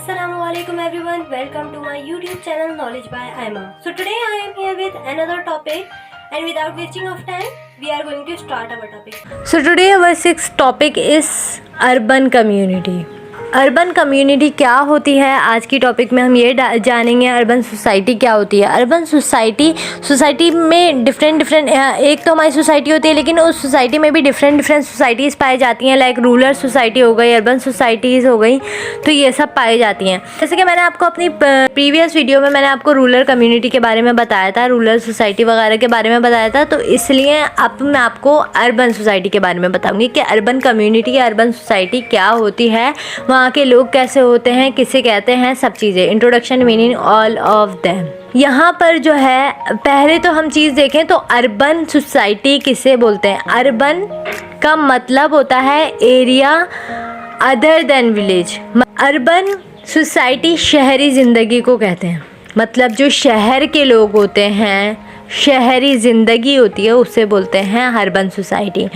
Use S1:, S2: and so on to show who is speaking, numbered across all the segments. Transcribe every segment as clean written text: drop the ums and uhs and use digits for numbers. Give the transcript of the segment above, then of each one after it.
S1: Assalamualaikum everyone, welcome to my YouTube channel Knowledge by Aima. So today I am here with another topic, and without wasting of time we are going to start our topic.
S2: So today our sixth topic is urban community. Urban community क्या होती है, आज की topic में हम ये जानेंगे urban society क्या होती है। अर्बन सोसाइटी में डिफरेंट एक तो हमारी सोसाइटी होती है, लेकिन उस सोसाइटी में भी डिफरेंट सोसाइटीज़ पाई जाती हैं। लाइक रूरल सोसाइटी हो गई, अर्बन सोसाइटीज़ हो गई, तो ये सब पाई जाती हैं। जैसे कि मैंने आपको अपनी प्रीवियस वीडियो में मैंने आपको रूरल कम्युनिटी के बारे में बताया था, रूरल सोसाइटी वगैरह के बारे में बताया था, तो इसलिए अब मैं आपको अर्बन सोसाइटी के बारे में बताऊँगी कि अर्बन कम्युनिटी या अर्बन सोसाइटी क्या होती है, वहाँ के लोग कैसे होते हैं, किसे कहते हैं, सब चीज़ें। Introduction, meaning, all of them. यहाँ पर जो है पहले तो हम चीज़ देखें तो अर्बन सोसाइटी किसे बोलते हैं। अर्बन का मतलब होता है area other than village. Urban society शहरी ज़िंदगी को कहते हैं, मतलब जो शहर के लोग होते हैं, शहरी ज़िंदगी होती है, उससे बोलते हैं अर्बन सोसाइटी।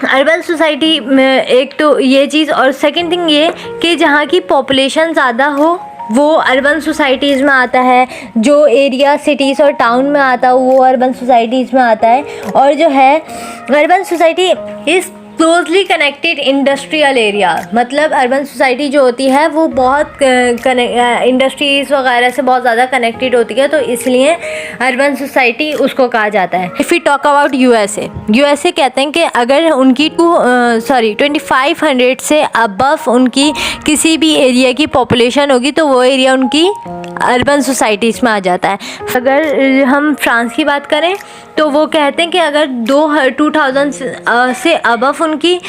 S2: अर्बन सोसाइटी में एक तो ये चीज़, और सेकंड थिंग ये कि जहाँ की पॉपुलेशन ज़्यादा हो वो अर्बन सोसाइटीज़ में आता है, जो एरिया सिटीज़ और टाउन में आता है वो अर्बन सोसाइटीज़ में आता है। और जो है urban society is closely connected industrial area, मतलब अर्बन सोसाइटी जो होती है वो बहुत इंडस्ट्रीज़ वगैरह से बहुत ज़्यादा कनेक्टेड होती है, तो इसलिए अर्बन सोसाइटी उसको कहा जाता है। If you talk about USA कहते हैं कि अगर उनकी 2500 से अबव उनकी किसी भी एरिया की पॉपुलेशन होगी तो वो एरिया उनकी अर्बन सोसाइटीज़ में आ जाता है। अगर हम फ्रांस की बात करें तो वो कहते हैं कि अगर 2000 से अबव उनकी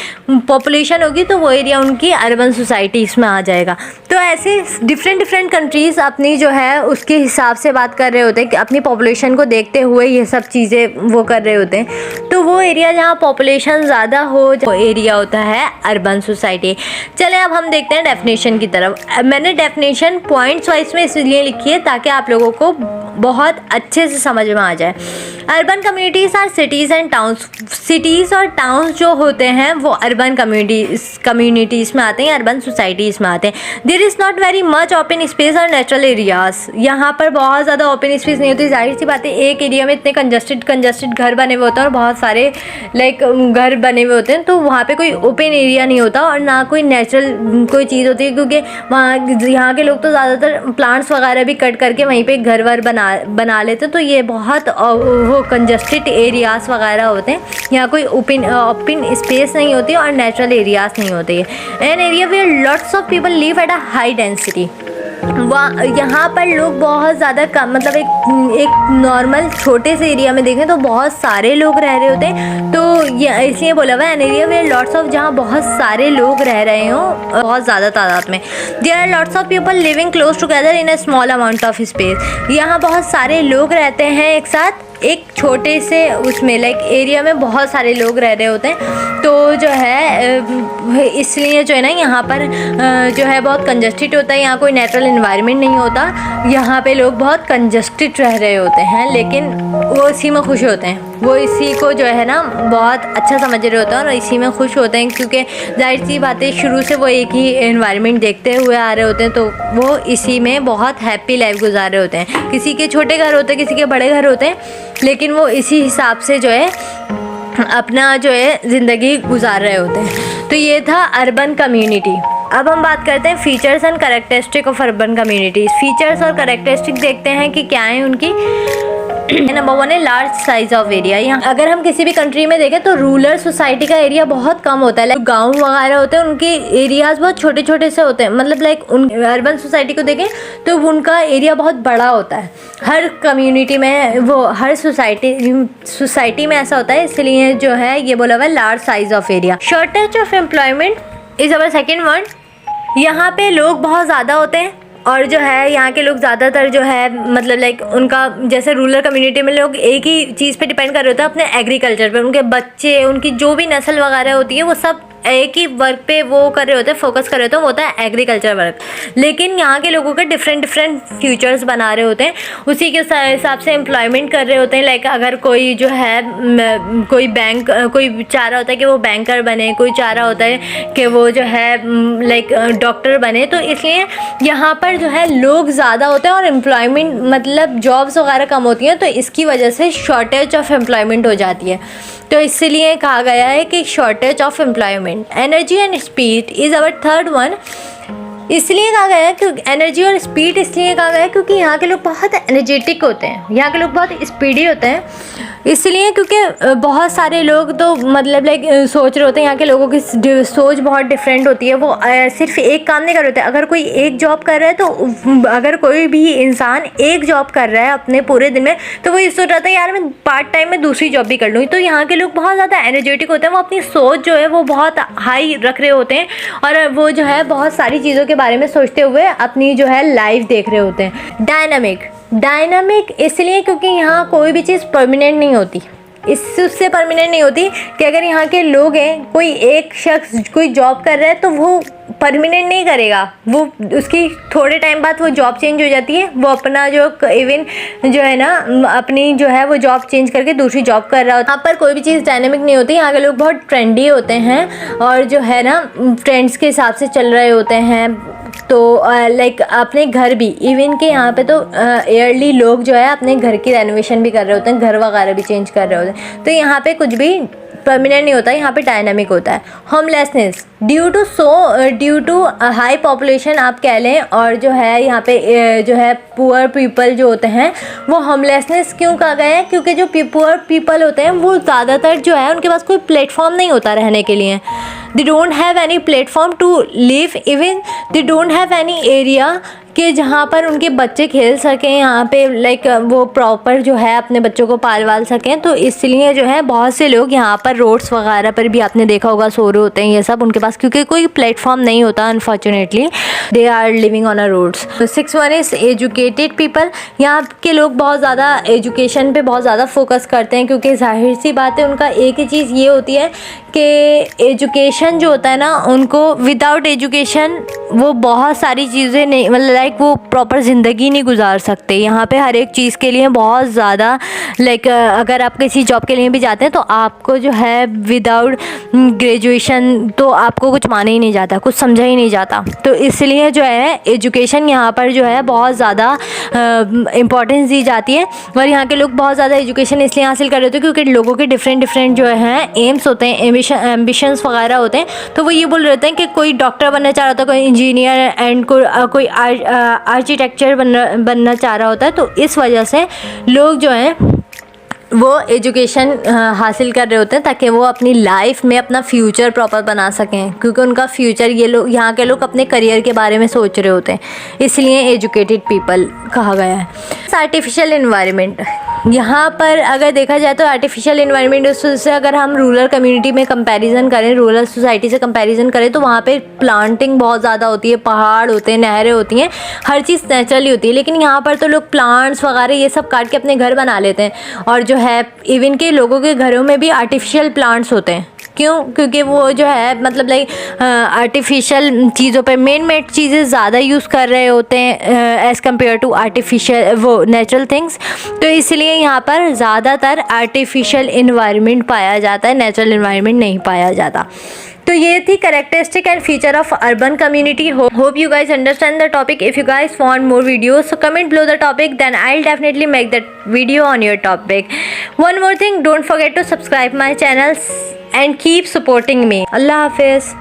S2: पॉपुलेशन होगी तो वो एरिया उनकी अर्बन सोसाइटीज़ में आ जाएगा। तो ऐसे डिफरेंट कंट्रीज़ अपनी जो है उसके हिसाब से बात कर रहे होते हैं कि अपनी पॉपुलेशन को देखते हुए ये सब चीज़ें वो कर रहे होते हैं। तो वो एरिया जहाँ पॉपुलेशन ज़्यादा हो वो एरिया होता है अर्बन सोसाइटी। चलें अब हम देखते हैं डेफिनेशन की तरफ। मैंने डेफिनेशन पॉइंट्स वाइज में इसलिए लिखी है ताकि आप लोगों को बहुत अच्छे से समझ में आ जाए। Urban communities are cities and towns. Cities और टाउन्स जो होते हैं वो अर्बन कम्युनिटीज़ में आते हैं, अर्बन सोसाइटीज़ में आते हैं। There is not very much open space और नेचुरल एरियाज़। यहाँ पर बहुत ज़्यादा ओपन स्पेस नहीं होती। जाहिर सी बात है, एक एरिया में इतने कंजस्टेड घर बने हुए होते हैं और बहुत सारे घर बने हुए होते हैं, तो वहाँ पर कोई ओपन एरिया नहीं होता और ना कोई नेचुरल कोई चीज़ होती है, क्योंकि यहाँ के लोग तो ज़्यादातर प्लांट्स वगैरह भी कट करके वहीं पर घर वर बना लेते हैं, तो ये बहुत वो कंजस्टेड एरियाज़ वगैरह होते हैं। यहाँ कोई ओपन स्पेस नहीं होती और नेचुरल एरियाज़ नहीं होते हैं। An area where lots of people live at a high density. यहाँ पर लोग बहुत ज़्यादा कम, मतलब एक नॉर्मल छोटे से एरिया में देखें तो बहुत सारे लोग रह रहे होते हैं, तो इसलिए बोला हुआ है an area where lots of, जहाँ बहुत सारे लोग रह रहे हों बहुत ज़्यादा तादाद में। There are lots of people living close together in a small amount of space. यहाँ बहुत सारे लोग रहते हैं एक साथ एक छोटे से उसमें एरिया में बहुत सारे लोग रह रहे होते हैं, तो जो है इसलिए जो है ना यहाँ पर जो है बहुत कंजस्टेड होता है। यहाँ कोई नेचुरल एनवायरनमेंट नहीं होता, यहाँ पे लोग बहुत कंजस्टेड रह रहे होते हैं, लेकिन वो इसी में खुश होते हैं। वो इसी को जो है ना बहुत अच्छा समझ रहे होते हैं और इसी में खुश होते हैं, क्योंकि जाहिर सी बात है शुरू से वो एक ही एनवायरनमेंट देखते हुए आ रहे होते हैं, तो वो इसी में बहुत हैप्पी लाइफ गुजार रहे होते हैं। किसी के छोटे घर होते हैं, किसी के बड़े घर होते हैं, लेकिन वो इसी हिसाब से जो है अपना जो है ज़िंदगी गुजार रहे होते हैं। तो ये था अर्बन कम्युनिटी। अब हम बात करते हैं features and characteristic of urban communities. Features और कैरेक्टरिस्टिक देखते हैं कि क्या है उनकी। नंबर 1 है लार्ज साइज ऑफ एरिया। यहाँ अगर हम किसी भी कंट्री में देखें तो रूरल सोसाइटी का एरिया बहुत कम होता है। गांव वगैरह होते हैं उनके एरियाज बहुत छोटे छोटे से होते हैं, मतलब उन अर्बन सोसाइटी को देखें तो उनका एरिया बहुत बड़ा होता है। हर कम्युनिटी में वो हर सोसाइटी में ऐसा होता है, इसलिए जो है ये बोला हुआ है large size of area. Shortage of employment is our second word. यहाँ पे लोग बहुत ज़्यादा होते हैं और जो है यहाँ के लोग ज़्यादातर जो है मतलब उनका जैसे रूरल कम्युनिटी में लोग एक ही चीज़ पे डिपेंड कर रहे होते हैं, अपने एग्रीकल्चर पे। उनके बच्चे, उनकी जो भी नस्ल वगैरह होती है वो सब एक ही वर्क पे वो कर रहे होते हैं, फोकस कर रहे होते हैं, वो होता है एग्रीकल्चर वर्क। लेकिन यहाँ के लोगों के डिफरेंट फ्यूचर्स बना रहे होते हैं, उसी के हिसाब से एम्प्लॉयमेंट कर रहे होते हैं। लाइक अगर कोई जो है कोई चाह रहा होता है कि वो बैंकर बने, कोई चाह रहा होता है कि वो जो है लाइक डॉक्टर बने। तो इसलिए यहाँ पर जो है लोग ज़्यादा होते हैं और एम्प्लॉयमेंट मतलब जॉब्स वगैरह कम होती हैं, तो इसकी वजह से शॉर्टेज ऑफ एम्प्लॉयमेंट हो जाती है। तो इसलिए कहा गया है कि shortage of employment. Energy and speed is our third one. इसलिए कहा गया है क्योंकि एनर्जी और स्पीड इसलिए कहा गया है क्योंकि यहाँ के लोग बहुत एनर्जेटिक होते हैं, यहाँ के लोग बहुत स्पीडी होते हैं। इसलिए क्योंकि बहुत सारे लोग तो मतलब लाइक सोच रहे होते हैं, यहाँ के लोगों की सोच बहुत डिफरेंट होती है। वो सिर्फ एक काम नहीं कर रहे होते। अगर कोई एक जॉब कर रहा है, तो अगर कोई भी इंसान एक जॉब कर रहा है अपने पूरे दिन में, तो वो ये सोच रहा था यार मैं पार्ट टाइम में दूसरी जॉब भी कर लूँगी। तो यहाँ के लोग बहुत ज़्यादा एनर्जेटिक होते हैं, वो अपनी सोच जो है वो बहुत हाई रख रहे होते हैं और वो जो है बहुत सारी चीज़ों के बारे में सोचते हुए अपनी जो है लाइफ देख रहे होते हैं। डायनामिक इसलिए क्योंकि यहाँ कोई भी चीज़ परमानेंट नहीं होती। उससे परमानेंट नहीं होती कि अगर यहाँ के लोग हैं, कोई एक शख्स कोई जॉब कर रहा है तो वो परमानेंट नहीं करेगा, वो उसकी थोड़े टाइम बाद वो जॉब चेंज हो जाती है। वो अपना जो इवन जो है ना अपनी जो है वो जॉब चेंज करके दूसरी जॉब कर रहा होता है। यहाँ पर कोई भी चीज़ डायनेमिक नहीं होती। यहाँ के लोग बहुत ट्रेंडी होते हैं और जो है ना ट्रेंड्स के हिसाब से चल रहे होते हैं। तो लाइक अपने घर भी इवन के यहाँ पे तो ईयरली लोग जो है अपने घर की रेनोवेशन भी कर रहे होते हैं, घर वगैरह भी चेंज कर रहे होते हैं। तो यहाँ पे कुछ भी परमानेंट नहीं होता, यहाँ पे डायनामिक होता है। Homelessness due to high population आप कह लें, और जो है यहाँ पे जो है पुअर पीपल जो होते हैं वो होमलेसनेस क्यों कहा गया है क्योंकि जो पुअर पीपल होते हैं वो ज़्यादातर जो है उनके पास कोई प्लेटफॉर्म नहीं होता रहने के लिए। They don't have any platform to live, even they don't have any area कि जहाँ पर उनके बच्चे खेल सकें, यहाँ पे लाइक वो प्रॉपर जो है अपने बच्चों को पाल सकें। तो इसलिए जो है बहुत से लोग यहाँ पर रोड्स वगैरह पर भी आपने देखा होगा सो रहे होते हैं ये सब, उनके पास क्योंकि कोई प्लेटफॉर्म नहीं होता unfortunately, they are living on a roads. 6 one is educated people. यहाँ के लोग बहुत ज़्यादा एजुकेशन पे बहुत ज़्यादा फोकस करते हैं क्योंकि जाहिर सी बात है उनका एक ही चीज़ ये होती है कि एजुकेशन जो होता है ना, उनको विदाउट एजुकेशन वो बहुत सारी चीज़ें नहीं मतलब लाइक वो प्रॉपर ज़िंदगी नहीं गुजार सकते। यहाँ पे हर एक चीज़ के लिए बहुत ज़्यादा लाइक अगर आप किसी जॉब के लिए भी जाते हैं तो आपको जो है विदाउट ग्रेजुएशन तो आपको कुछ माना ही नहीं जाता, कुछ समझा ही नहीं जाता। तो इसलिए जो है एजुकेशन यहाँ पर जो है बहुत ज़्यादा इम्पोर्टेंस दी जाती है। और यहाँ के लोग बहुत ज़्यादा एजुकेशन इसलिए हासिल कर रहे होते हैं क्योंकि लोगों के डिफरेंट जो हैं एम्स होते हैं, एम्बिशंस वगैरह होते हैं। तो वो ये बोल रहे होते हैं कि कोई डॉक्टर बनना चाह रहा होता है, कोई इंजीनियर एंड कोई आर्किटेक्चर बनना चाह रहा होता है। तो इस वजह से लोग जो हैं वो एजुकेशन हासिल कर रहे होते हैं ताकि वो अपनी लाइफ में अपना फ्यूचर प्रॉपर बना सकें, क्योंकि उनका फ्यूचर ये लोग यहाँ के लोग अपने करियर के बारे में सोच रहे होते हैं, इसलिए एजुकेटेड पीपल कहा गया है। आर्टिफिशियल इन्वायरमेंट, यहाँ पर अगर देखा जाए तो आर्टिफिशियल इन्वायरमेंट उससे अगर हम रूरल कम्युनिटी में कंपैरिजन करें, रूरल सोसाइटी से कंपैरिजन करें तो वहाँ पे प्लांटिंग बहुत ज़्यादा होती है, पहाड़ होते हैं, नहरें होती हैं, हर चीज़ नेचुरली होती है। लेकिन यहाँ पर तो लोग प्लांट्स वगैरह ये सब काट के अपने घर बना लेते हैं और जो है इवन के लोगों के घरों में भी आर्टिफिशियल प्लांट्स होते हैं। क्यों? क्योंकि वो जो है मतलब लाइक आर्टिफिशियल चीज़ों पे मेड चीज़ें ज़्यादा यूज़ कर रहे होते हैं एज़ कम्पेयर टू आर्टिफिशियल वो नेचुरल थिंग्स। तो इसलिए यहाँ पर ज़्यादातर आर्टिफिशियल इन्वायरमेंट पाया जाता है, नेचुरल इन्वायरमेंट नहीं पाया जाता। तो ये थी characteristic and feature of urban community. Hope you guys understand the topic. If you guys want more videos, so comment below the topic, then I'll definitely make that video on your topic. One more thing, don't forget to subscribe my channels and keep supporting me. Allah Hafiz.